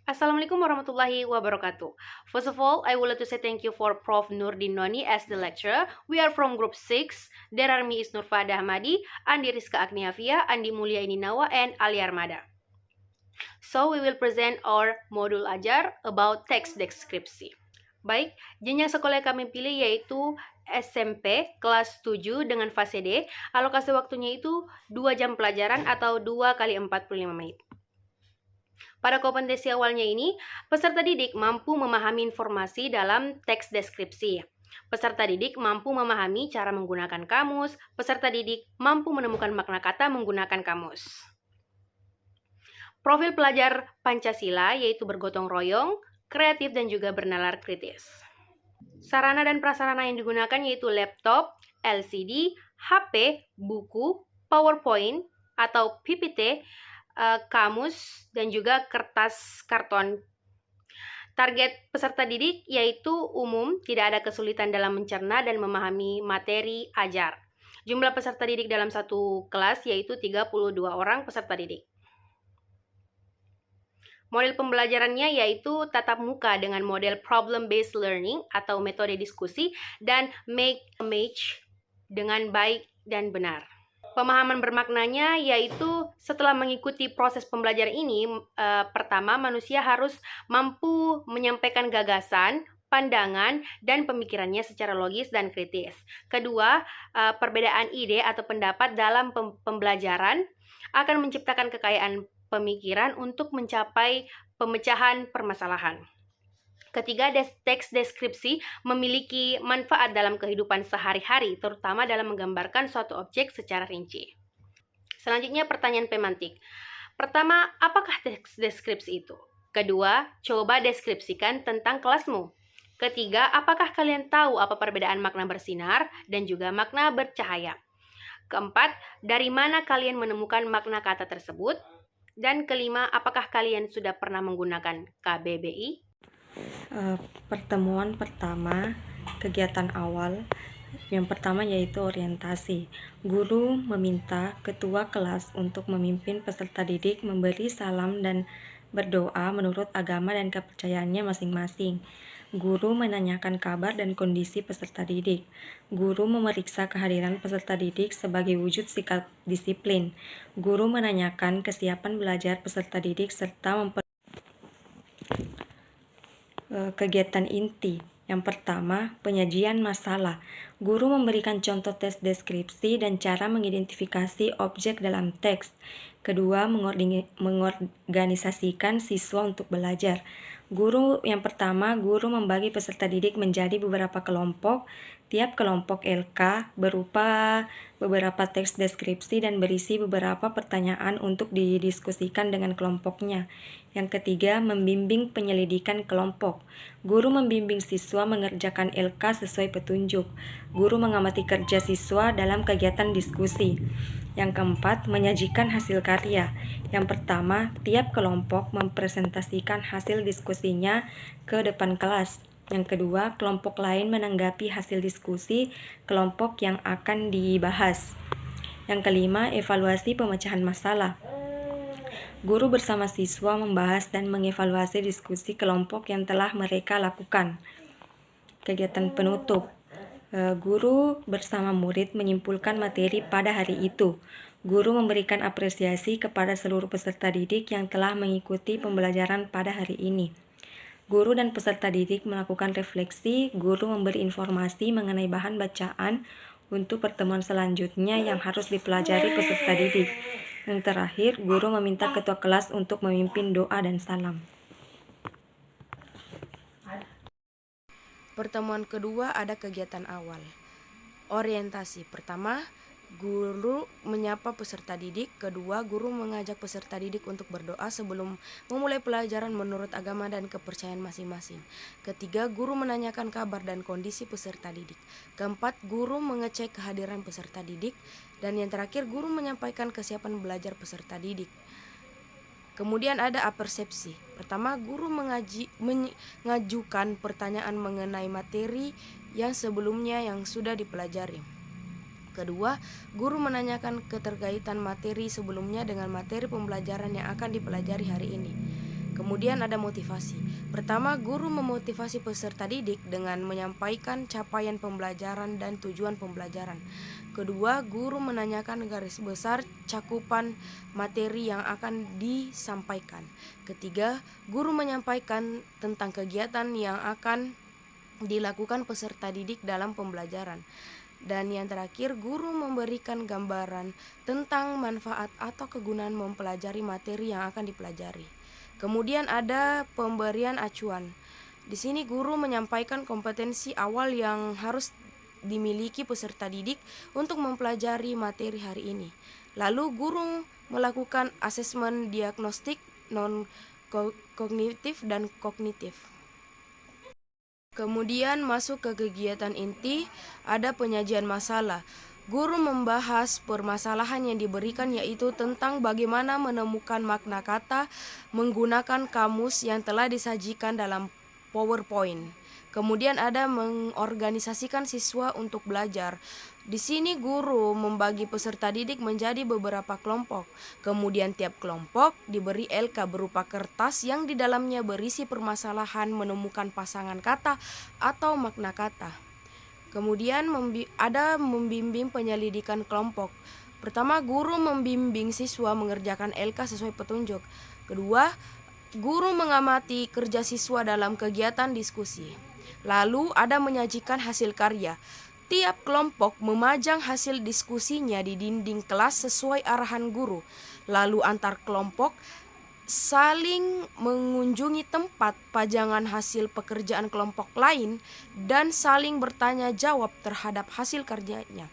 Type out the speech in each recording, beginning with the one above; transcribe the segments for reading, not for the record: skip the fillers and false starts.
Assalamualaikum warahmatullahi wabarakatuh. First of all, I would like to say thank you for Prof. Nurdin Noni as the lecturer. We are from Group 6. There are me is Nurfada Ahmadi, Andi Rizka Agniafia, Andi Mulia Ininawa, and Ali Armada. So, we will present our modul ajar about text deskripsi. Baik, jenjang sekolah yang kami pilih yaitu SMP kelas 7 dengan fase D. Alokasi waktunya itu 2 jam pelajaran atau 2 kali 45 menit. Pada kompetensi awalnya ini, peserta didik mampu memahami informasi dalam teks deskripsi. Peserta didik mampu memahami cara menggunakan kamus. Peserta didik mampu menemukan makna kata menggunakan kamus. Profil pelajar Pancasila yaitu bergotong royong, kreatif, dan juga bernalar kritis. Sarana dan prasarana yang digunakan yaitu laptop, LCD, HP, buku, PowerPoint, atau PPT, kamus, dan juga kertas karton. Target peserta didik yaitu umum, tidak ada kesulitan dalam mencerna dan memahami materi ajar. Jumlah peserta didik dalam satu kelas yaitu 32 orang peserta didik. Model pembelajarannya yaitu tatap muka dengan model problem-based learning atau metode diskusi dan make a match dengan baik dan benar. Pemahaman bermaknanya yaitu setelah mengikuti proses pembelajaran ini, pertama manusia harus mampu menyampaikan gagasan, pandangan, dan pemikirannya secara logis dan kritis. Kedua, perbedaan ide atau pendapat dalam pembelajaran akan menciptakan kekayaan pemikiran untuk mencapai pemecahan permasalahan. Ketiga, teks deskripsi memiliki manfaat dalam kehidupan sehari-hari, terutama dalam menggambarkan suatu objek secara rinci. Selanjutnya, pertanyaan pemantik. Pertama, apakah teks deskripsi itu? Kedua, coba deskripsikan tentang kelasmu. Ketiga, apakah kalian tahu apa perbedaan makna bersinar dan juga makna bercahaya? Keempat, dari mana kalian menemukan makna kata tersebut? Dan kelima, apakah kalian sudah pernah menggunakan KBBI? Pertemuan pertama, kegiatan awal. Yang pertama yaitu orientasi. Guru meminta ketua kelas untuk memimpin peserta didik memberi salam dan berdoa menurut agama dan kepercayaannya masing-masing. Guru menanyakan kabar dan kondisi peserta didik. Guru memeriksa kehadiran peserta didik sebagai wujud sikap disiplin. Guru menanyakan kesiapan belajar peserta didik serta kegiatan inti. Yang pertama, penyajian masalah. Guru memberikan contoh teks deskripsi dan cara mengidentifikasi objek dalam teks. Kedua, mengorganisasikan siswa untuk belajar. Yang pertama, guru membagi peserta didik menjadi beberapa kelompok. Tiap kelompok LK berupa beberapa teks deskripsi dan berisi beberapa pertanyaan untuk didiskusikan dengan kelompoknya. Yang ketiga, membimbing penyelidikan kelompok. Guru membimbing siswa mengerjakan LK sesuai petunjuk. Guru mengamati kerja siswa dalam kegiatan diskusi. Yang keempat, menyajikan hasil karya. Yang pertama, tiap kelompok mempresentasikan hasil diskusinya ke depan kelas. Yang kedua, kelompok lain menanggapi hasil diskusi kelompok yang akan dibahas. Yang kelima, evaluasi pemecahan masalah. Guru bersama siswa membahas dan mengevaluasi diskusi kelompok yang telah mereka lakukan. Kegiatan penutup. Guru bersama murid menyimpulkan materi pada hari itu. Guru memberikan apresiasi kepada seluruh peserta didik yang telah mengikuti pembelajaran pada hari ini. Guru dan peserta didik melakukan refleksi. Guru memberi informasi mengenai bahan bacaan untuk pertemuan selanjutnya yang harus dipelajari peserta didik. Yang terakhir, guru meminta ketua kelas untuk memimpin doa dan salam. Pertemuan kedua ada kegiatan awal. Orientasi. Pertama, guru menyapa peserta didik. Kedua, guru mengajak peserta didik untuk berdoa sebelum memulai pelajaran menurut agama dan kepercayaan masing-masing. Ketiga, guru menanyakan kabar dan kondisi peserta didik. Keempat, guru mengecek kehadiran peserta didik. Dan yang terakhir, guru menyampaikan kesiapan belajar peserta didik. Kemudian ada apersepsi. Pertama, guru mengajukan pertanyaan mengenai materi yang sebelumnya yang sudah dipelajari. Kedua, guru menanyakan keterkaitan materi sebelumnya dengan materi pembelajaran yang akan dipelajari hari ini. Kemudian ada motivasi. Pertama, guru memotivasi peserta didik dengan menyampaikan capaian pembelajaran dan tujuan pembelajaran. Kedua, guru menanyakan garis besar cakupan materi yang akan disampaikan. Ketiga, guru menyampaikan tentang kegiatan yang akan dilakukan peserta didik dalam pembelajaran. Dan yang terakhir, guru memberikan gambaran tentang manfaat atau kegunaan mempelajari materi yang akan dipelajari. Kemudian ada pemberian acuan. Di sini guru menyampaikan kompetensi awal yang harus dimiliki peserta didik untuk mempelajari materi hari ini. Lalu guru melakukan asesmen diagnostik non-kognitif dan kognitif. Kemudian masuk ke kegiatan inti, ada penyajian masalah. Guru membahas permasalahan yang diberikan, yaitu tentang bagaimana menemukan makna kata menggunakan kamus yang telah disajikan dalam PowerPoint. Kemudian ada mengorganisasikan siswa untuk belajar. Di sini guru membagi peserta didik menjadi beberapa kelompok. Kemudian tiap kelompok diberi LK berupa kertas yang di dalamnya berisi permasalahan menemukan pasangan kata atau makna kata. Kemudian ada membimbing penyelidikan kelompok. Pertama, guru membimbing siswa mengerjakan LK sesuai petunjuk. Kedua, guru mengamati kerja siswa dalam kegiatan diskusi. Lalu ada menyajikan hasil karya. Tiap kelompok memajang hasil diskusinya di dinding kelas sesuai arahan guru. Lalu antar kelompok saling mengunjungi tempat pajangan hasil pekerjaan kelompok lain dan saling bertanya jawab terhadap hasil karyanya.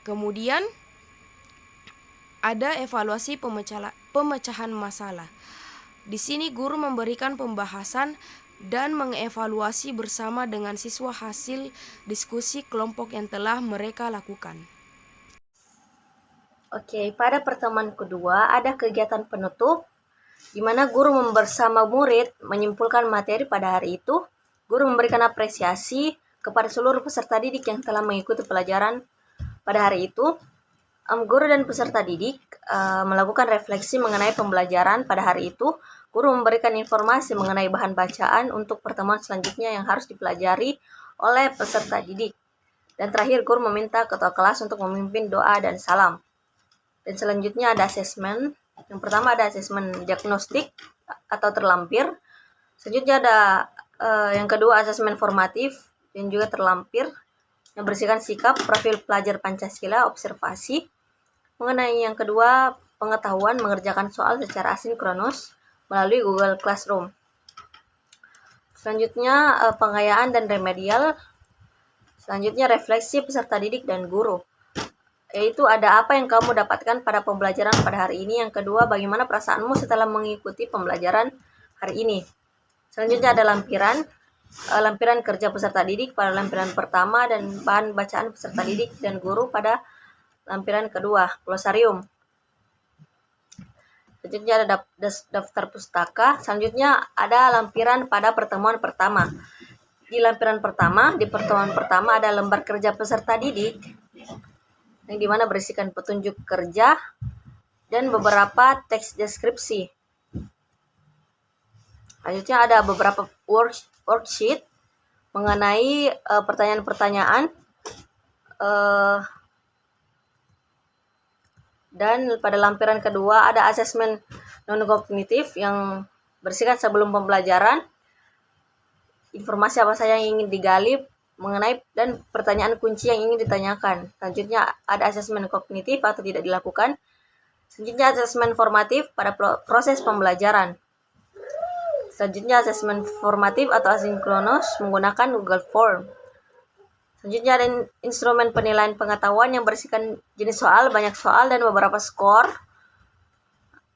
Kemudian ada evaluasi pemecahan masalah. Di sini guru memberikan pembahasan dan mengevaluasi bersama dengan siswa hasil diskusi kelompok yang telah mereka lakukan. Oke, pada pertemuan kedua ada kegiatan penutup di mana guru bersama murid menyimpulkan materi pada hari itu. Guru memberikan apresiasi kepada seluruh peserta didik yang telah mengikuti pelajaran pada hari itu. Guru dan peserta didik melakukan refleksi mengenai pembelajaran pada hari itu. Guru memberikan informasi mengenai bahan bacaan untuk pertemuan selanjutnya yang harus dipelajari oleh peserta didik. Dan terakhir, guru meminta ketua kelas untuk memimpin doa dan salam. Dan selanjutnya ada asesmen. Yang pertama ada asesmen diagnostik atau terlampir. Selanjutnya ada yang kedua asesmen formatif dan juga terlampir yang berisikan sikap, profil pelajar Pancasila, observasi. Mengenai yang kedua, pengetahuan mengerjakan soal secara asinkronus melalui Google Classroom. Selanjutnya pengayaan dan remedial. Selanjutnya refleksi peserta didik dan guru. Yaitu ada apa yang kamu dapatkan pada pembelajaran pada hari ini. Yang kedua, bagaimana perasaanmu setelah mengikuti pembelajaran hari ini. Selanjutnya ada lampiran kerja peserta didik pada lampiran pertama dan bahan bacaan peserta didik dan guru pada lampiran kedua, glosarium. Selanjutnya ada daftar pustaka. Selanjutnya ada lampiran pada pertemuan pertama. Di pertemuan pertama ada lembar kerja peserta didik yang dimana berisikan petunjuk kerja dan beberapa teks deskripsi. Selanjutnya ada beberapa worksheet mengenai pertanyaan-pertanyaan dan pada lampiran kedua ada asesmen non-kognitif yang berisikan sebelum pembelajaran, informasi apa saja yang ingin digali mengenai dan pertanyaan kunci yang ingin ditanyakan. Selanjutnya ada asesmen kognitif atau tidak dilakukan. Selanjutnya asesmen formatif pada proses pembelajaran. Selanjutnya asesmen formatif atau asinkronus menggunakan Google Form. Selanjutnya ada instrumen penilaian pengetahuan yang berisikan jenis soal, banyak soal, dan beberapa skor.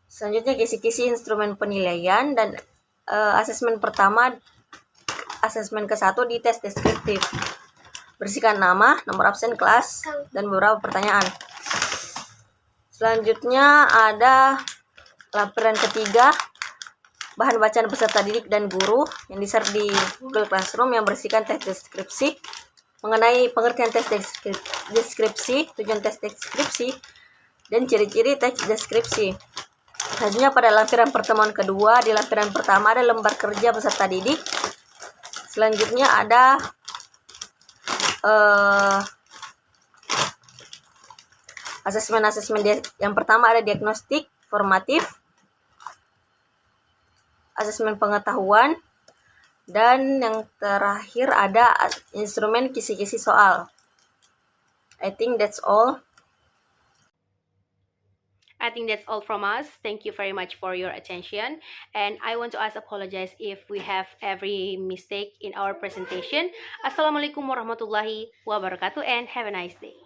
Selanjutnya kisi-kisi instrumen penilaian dan asesmen pertama. Asesmen ke-1 di tes deskriptif. Berisikan nama, nomor absen kelas, dan beberapa pertanyaan. Selanjutnya ada lampiran ketiga, bahan bacaan peserta didik dan guru yang di-share di Google Classroom yang berisikan tes deskripsi mengenai pengertian tes deskripsi, tujuan tes deskripsi, dan ciri-ciri tes deskripsi. Selanjutnya pada lampiran pertemuan kedua, di lampiran pertama ada lembar kerja peserta didik. Selanjutnya ada asesmen yang pertama ada diagnostik, formatif, asesmen pengetahuan, dan yang terakhir ada instrumen kisi-kisi soal. I think that's all. I think that's all from us. Thank you very much for your attention. And I want to apologize if we have every mistake in our presentation. Assalamualaikum warahmatullahi wabarakatuh and have a nice day.